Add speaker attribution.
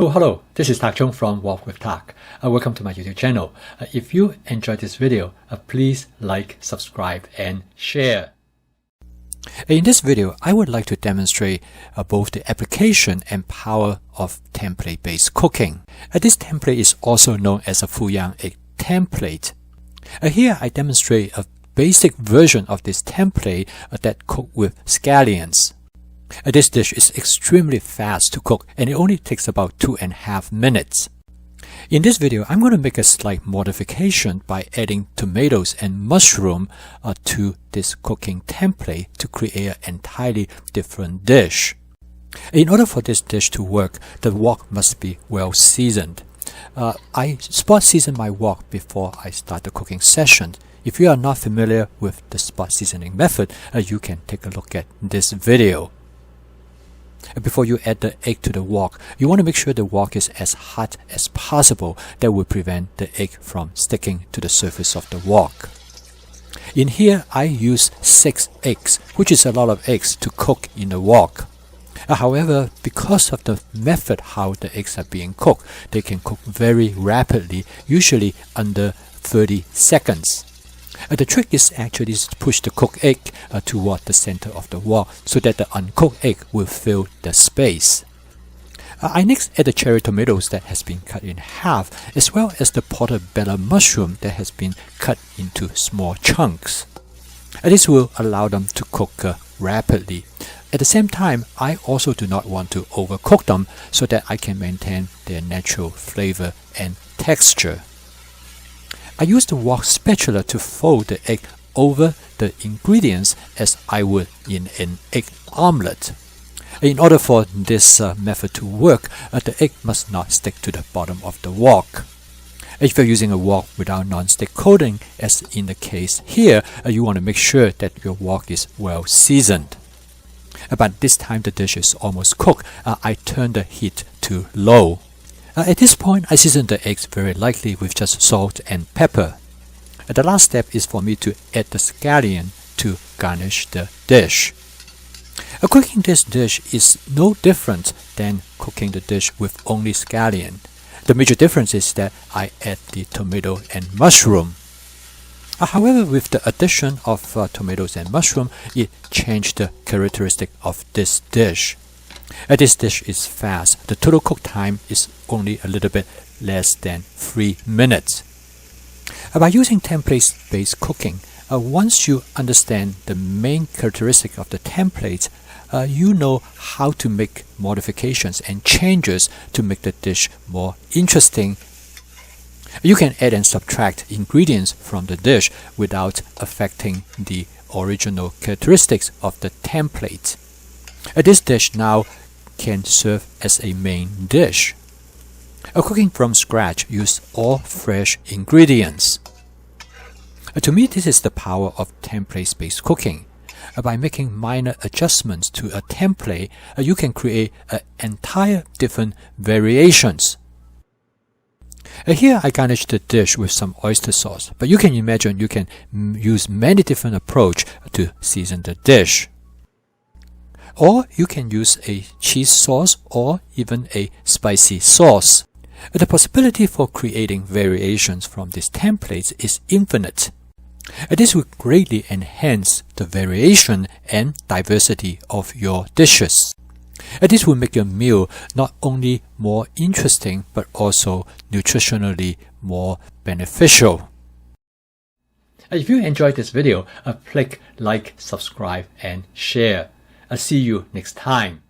Speaker 1: Oh, hello, this is Tak Chung from Walk with Tak. Welcome to my YouTube channel. If you enjoyed this video, please like, subscribe, and share. In this video, I would like to demonstrate both the application and power of template-based cooking. This template is also known as a Fuyang egg template. Here I demonstrate a basic version of this template that cook with scallions. This dish is extremely fast to cook and it only takes about 2.5 minutes. In this video, I'm going to make a slight modification by adding tomatoes and mushroom to this cooking template to create an entirely different dish. In order for this dish to work, the wok must be well seasoned. I spot season my wok before I start the cooking session. If you are not familiar with the spot seasoning method, you can take a look at this video. Before you add the egg to the wok, you want to make sure the wok is as hot as possible. That will prevent the egg from sticking to the surface of the wok. In here, I use 6 eggs, which is a lot of eggs to cook in the wok. However, because of the method how the eggs are being cooked, they can cook very rapidly, usually under 30 seconds. The trick is actually to push the cooked egg toward the center of the wok so that the uncooked egg will fill the space. I next add the cherry tomatoes that has been cut in half, as well as the Portobello mushroom that has been cut into small chunks. This will allow them to cook rapidly. At the same time, I also do not want to overcook them so that I can maintain their natural flavor and texture. I use the wok spatula to fold the egg over the ingredients as I would in an egg omelet. In order for this method to work, the egg must not stick to the bottom of the wok. If you're using a wok without non-stick coating, as in the case here, you want to make sure that your wok is well seasoned. But this time the dish is almost cooked. I turn the heat to low. At this point, I season the eggs very lightly with just salt and pepper. The last step is for me to add the scallion to garnish the dish. Cooking this dish is no different than cooking the dish with only scallion. The major difference is that I add the tomato and mushroom. However, with the addition of tomatoes and mushroom, it changed the characteristic of this dish. This dish is fast. The total cook time is only a little bit less than 3 minutes. By using template-based cooking, once you understand the main characteristic of the template, you know how to make modifications and changes to make the dish more interesting. You can add and subtract ingredients from the dish without affecting the original characteristics of the template. This dish now can serve as a main dish. Cooking from scratch uses all fresh ingredients. To me, this is the power of template-based cooking. By making minor adjustments to a template, you can create entire different variations. Here I garnish the dish with some oyster sauce, but you can imagine you can use many different approaches to season the dish. Or you can use a cheese sauce or even a spicy sauce. The possibility for creating variations from these templates is infinite. This will greatly enhance the variation and diversity of your dishes. This will make your meal not only more interesting but also nutritionally more beneficial. If you enjoyed this video, click like, subscribe, and share. I'll see you next time.